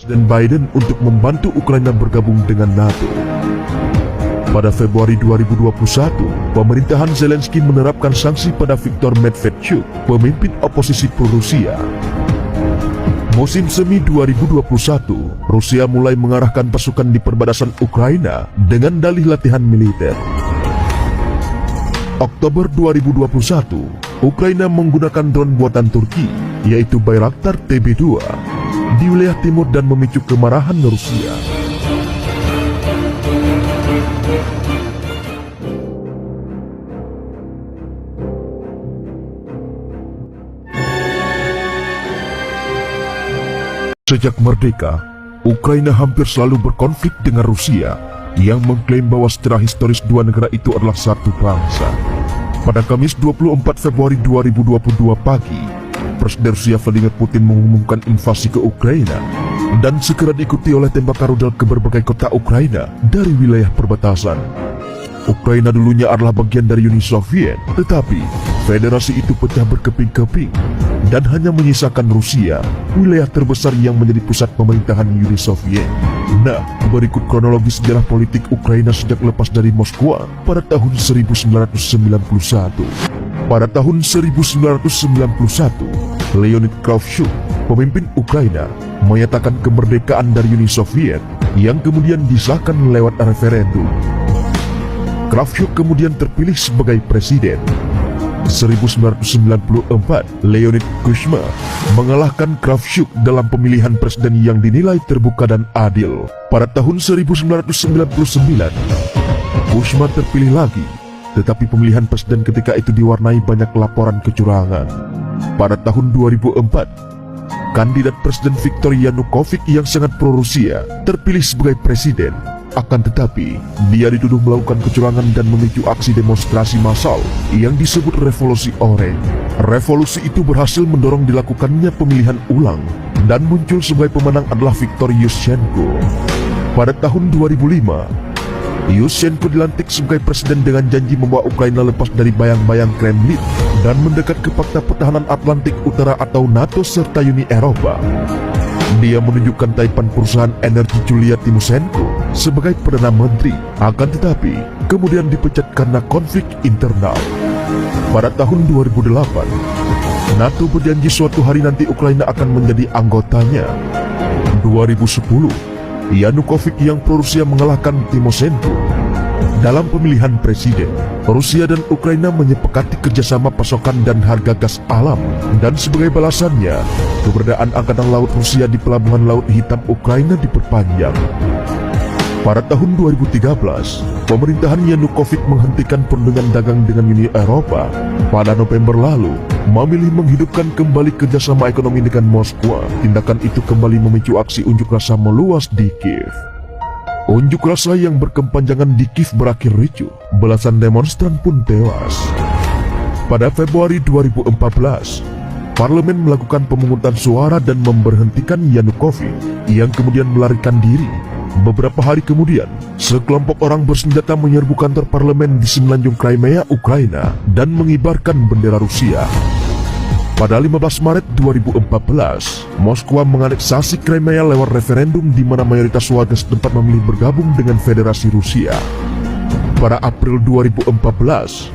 Presiden Biden untuk membantu Ukraina bergabung dengan NATO. Pada Februari 2021, pemerintahan Zelensky menerapkan sanksi pada Viktor Medvedchuk, pemimpin oposisi pro-Rusia. Musim semi 2021, Rusia mulai mengarahkan pasukan di perbatasan Ukraina dengan dalih latihan militer. Oktober 2021, Ukraina menggunakan drone buatan Turki, yaitu Bayraktar TB2, di wilayah timur dan memicu kemarahan Rusia. Sejak merdeka, Ukraina hampir selalu berkonflik dengan Rusia yang mengklaim bahwa secara historis dua negara itu adalah satu bangsa. Pada Kamis 24 Februari 2022 pagi, Presiden Rusia Vladimir Putin mengumumkan invasi ke Ukraina dan segera diikuti oleh tembakan rudal ke berbagai kota Ukraina dari wilayah perbatasan. Ukraina dulunya adalah bagian dari Uni Soviet, tetapi federasi itu pecah berkeping-keping dan hanya menyisakan Rusia, wilayah terbesar yang menjadi pusat pemerintahan Uni Soviet. Nah, berikut kronologi sejarah politik Ukraina sejak lepas dari Moskwa pada tahun 1991. Pada tahun 1991, Leonid Kravchuk, pemimpin Ukraina, menyatakan kemerdekaan dari Uni Soviet yang kemudian disahkan lewat referendum. Kravchuk kemudian terpilih sebagai presiden. 1994, Leonid Kuchma mengalahkan Kravchuk dalam pemilihan presiden yang dinilai terbuka dan adil. Pada tahun 1999, Kuchma terpilih lagi, tetapi pemilihan presiden ketika itu diwarnai banyak laporan kecurangan. Pada tahun 2004, kandidat presiden Viktor Yanukovych yang sangat pro-Rusia terpilih sebagai presiden. Akan tetapi, dia dituduh melakukan kecurangan dan memicu aksi demonstrasi massal yang disebut Revolusi Oranye. Revolusi itu berhasil mendorong dilakukannya pemilihan ulang dan muncul sebagai pemenang adalah Viktor Yushchenko. Pada tahun 2005, Yushchenko dilantik sebagai presiden dengan janji membawa Ukraina lepas dari bayang-bayang Kremlin dan mendekat ke Fakta Pertahanan Atlantik Utara atau NATO serta Uni Eropa. Dia menunjukkan taipan perusahaan energi Julia Timoshenko sebagai Perdana Menteri, akan tetapi kemudian dipecat karena konflik internal. Pada tahun 2008, NATO berjanji suatu hari nanti Ukraina akan menjadi anggotanya. 2010, Yanukovych yang pro-Rusia mengalahkan Timoshenko. Dalam pemilihan presiden, Rusia dan Ukraina menyepakati kerjasama pasokan dan harga gas alam, dan sebagai balasannya, keberadaan Angkatan Laut Rusia di Pelabuhan Laut Hitam Ukraina diperpanjang. Pada tahun 2013, pemerintahan Yanukovych menghentikan perundingan dagang dengan Uni Eropa. Pada November lalu, memilih menghidupkan kembali kerjasama ekonomi dengan Moskwa. Tindakan itu kembali memicu aksi unjuk rasa meluas di Kiev. Unjuk rasa yang berkepanjangan di Kiev berakhir ricuh, belasan demonstran pun tewas. Pada Februari 2014, parlemen melakukan pemungutan suara dan memberhentikan Yanukovych, yang kemudian melarikan diri. Beberapa hari kemudian, sekelompok orang bersenjata menyerbu kantor parlemen di semenanjung Crimea, Ukraina, dan mengibarkan bendera Rusia. Pada 15 Maret 2014, Moskwa menganeksasi Crimea lewat referendum di mana mayoritas warga setempat memilih bergabung dengan Federasi Rusia. Pada April 2014,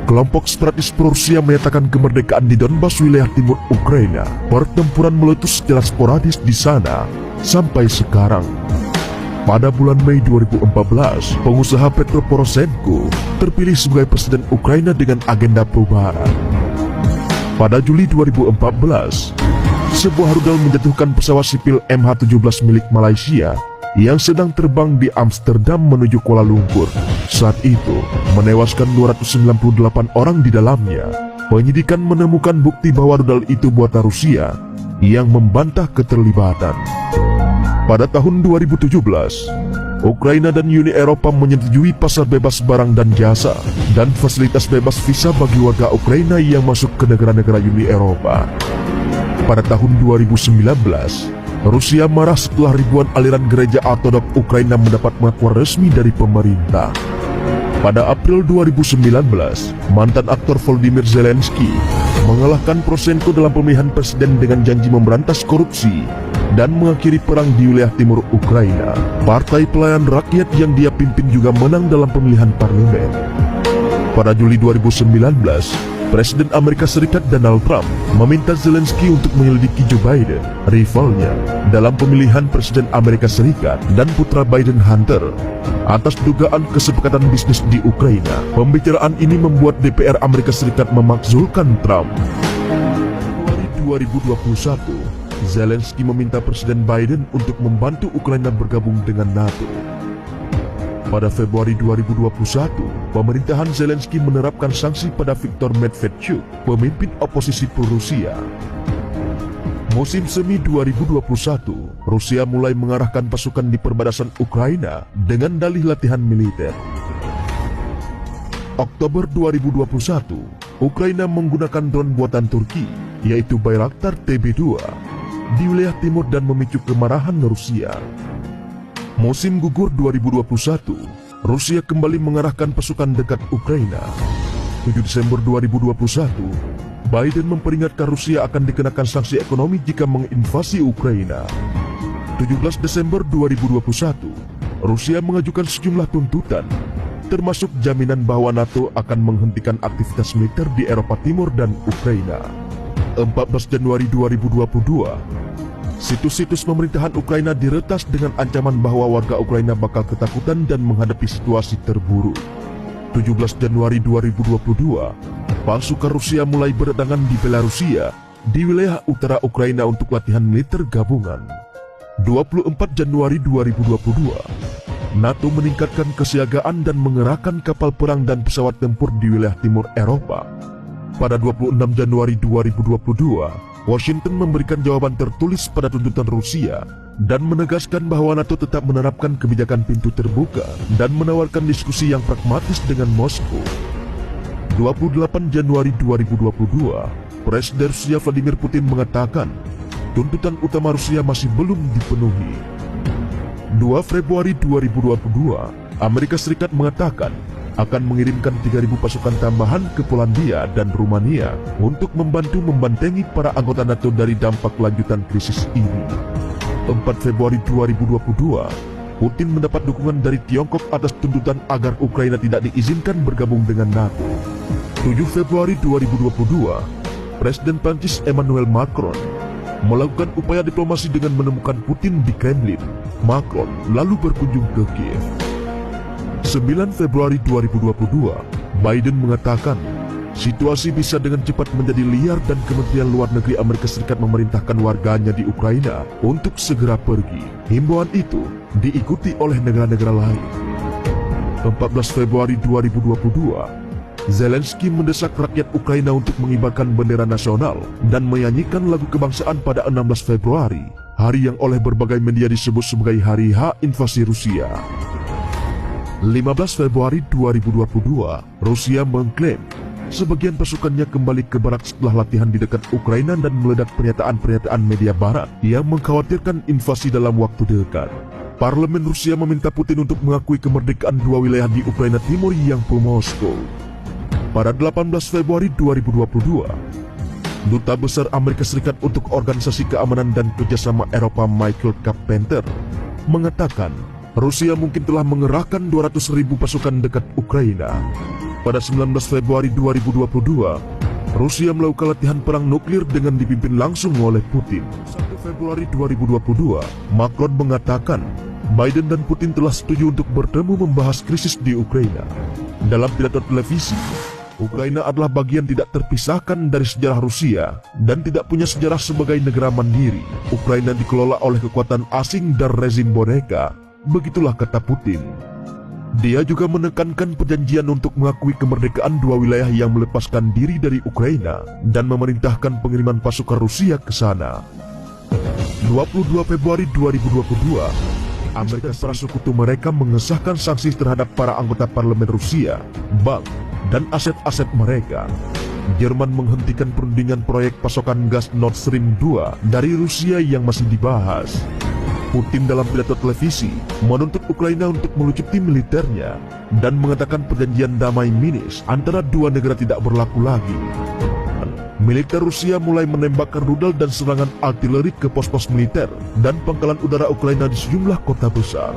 kelompok separatis pro-Rusia menyatakan kemerdekaan di Donbas, wilayah timur Ukraina. Pertempuran meletus secara sporadis di sana sampai sekarang. Pada bulan Mei 2014, pengusaha Petro Poroshenko terpilih sebagai presiden Ukraina dengan agenda perubahan. Pada Juli 2014, sebuah rudal menjatuhkan pesawat sipil MH17 milik Malaysia yang sedang terbang di Amsterdam menuju Kuala Lumpur. Saat itu, menewaskan 298 orang di dalamnya. Penyidikan menemukan bukti bahwa rudal itu buatan Rusia yang membantah keterlibatan. Pada tahun 2017, Ukraina dan Uni Eropa menyetujui pasar bebas barang dan jasa dan fasilitas bebas visa bagi warga Ukraina yang masuk ke negara-negara Uni Eropa. Pada tahun 2019, Rusia marah setelah ribuan aliran gereja Ortodok Ukraina mendapat pengakuan resmi dari pemerintah. Pada April 2019, mantan aktor Volodymyr Zelensky mengalahkan Poroshenko dalam pemilihan presiden dengan janji memberantas korupsi dan mengakhiri perang di wilayah timur Ukraina. Partai Pelayan Rakyat yang dia pimpin juga menang dalam pemilihan parlemen. Pada Juli 2019, Presiden Amerika Serikat Donald Trump meminta Zelensky untuk menyelidiki Joe Biden, rivalnya, dalam pemilihan Presiden Amerika Serikat dan putra Biden Hunter, atas dugaan kesepakatan bisnis di Ukraina. Pembicaraan ini membuat DPR Amerika Serikat memakzulkan Trump. Februari 2021, Zelensky meminta Presiden Biden untuk membantu Ukraina bergabung dengan NATO. Pada Februari 2021, pemerintahan Zelensky menerapkan sanksi pada Viktor Medvedchuk, pemimpin oposisi pro-Rusia. Musim semi 2021, Rusia mulai mengarahkan pasukan di perbatasan Ukraina dengan dalih latihan militer. Oktober 2021, Ukraina menggunakan drone buatan Turki, yaitu Bayraktar TB2, di wilayah timur dan memicu kemarahan Rusia. Musim gugur 2021, Rusia kembali mengarahkan pasukan dekat Ukraina. 7 Desember 2021, Biden memperingatkan Rusia akan dikenakan sanksi ekonomi jika menginvasi Ukraina. 17 Desember 2021, Rusia mengajukan sejumlah tuntutan, termasuk jaminan bahwa NATO akan menghentikan aktivitas militer di Eropa Timur dan Ukraina. 14 Januari 2022, situs-situs pemerintahan Ukraina diretas dengan ancaman bahwa warga Ukraina bakal ketakutan dan menghadapi situasi terburuk. 17 Januari 2022, pasukan Rusia mulai berdatangan di Belarusia, di wilayah utara Ukraina untuk latihan militer gabungan. 24 Januari 2022, NATO meningkatkan kesiagaan dan mengerahkan kapal perang dan pesawat tempur di wilayah timur Eropa. Pada 26 Januari 2022, Washington memberikan jawaban tertulis pada tuntutan Rusia dan menegaskan bahwa NATO tetap menerapkan kebijakan pintu terbuka dan menawarkan diskusi yang pragmatis dengan Moskow. 28 Januari 2022, Presiden Rusia Vladimir Putin mengatakan tuntutan utama Rusia masih belum dipenuhi. 2 Februari 2022, Amerika Serikat mengatakan akan mengirimkan 3.000 pasukan tambahan ke Polandia dan Rumania untuk membantu membentengi para anggota NATO dari dampak lanjutan krisis ini. 4 Februari 2022, Putin mendapat dukungan dari Tiongkok atas tuntutan agar Ukraina tidak diizinkan bergabung dengan NATO. 7 Februari 2022, Presiden Prancis Emmanuel Macron melakukan upaya diplomasi dengan menemukan Putin di Kremlin. Macron lalu berkunjung ke Kiev. 9 Februari 2022, Biden mengatakan situasi bisa dengan cepat menjadi liar dan Kementerian Luar Negeri Amerika Serikat memerintahkan warganya di Ukraina untuk segera pergi. Himbauan itu diikuti oleh negara-negara lain. 14 Februari 2022, Zelensky mendesak rakyat Ukraina untuk mengibarkan bendera nasional dan menyanyikan lagu kebangsaan pada 16 Februari, hari yang oleh berbagai media disebut sebagai Hari H invasi Rusia. 15 Februari 2022, Rusia mengklaim sebagian pasukannya kembali ke barat setelah latihan di dekat Ukraina dan meledak pernyataan-pernyataan media barat yang mengkhawatirkan invasi dalam waktu dekat. Parlemen Rusia meminta Putin untuk mengakui kemerdekaan dua wilayah di Ukraina Timur yang pro-Moskow. Pada 18 Februari 2022, Duta Besar Amerika Serikat untuk Organisasi Keamanan dan Kerjasama Eropa Michael Carpenter mengatakan Rusia mungkin telah mengerahkan 200.000 pasukan dekat Ukraina. Pada 19 Februari 2022, Rusia melakukan latihan perang nuklir dengan dipimpin langsung oleh Putin. 1 Februari 2022, Macron mengatakan Biden dan Putin telah setuju untuk bertemu membahas krisis di Ukraina. Dalam pidato televisi, Ukraina adalah bagian tidak terpisahkan dari sejarah Rusia dan tidak punya sejarah sebagai negara mandiri. Ukraina dikelola oleh kekuatan asing dan rezim boneka. Begitulah kata Putin. Dia juga menekankan perjanjian untuk mengakui kemerdekaan dua wilayah yang melepaskan diri dari Ukraina dan memerintahkan pengiriman pasukan Rusia ke sana. 22 Februari 2022, Amerika para sekutu mereka mengesahkan sanksi terhadap para anggota parlemen Rusia, bank, dan aset-aset mereka. Jerman menghentikan perundingan proyek pasokan gas Nord Stream 2 dari Rusia yang masih dibahas. Putin dalam pidato televisi menuntut Ukraina untuk melucuti militernya dan mengatakan perjanjian damai Minsk antara dua negara tidak berlaku lagi. militer Rusia mulai menembakkan rudal dan serangan artileri ke pos-pos militer dan pangkalan udara Ukraina di sejumlah kota besar.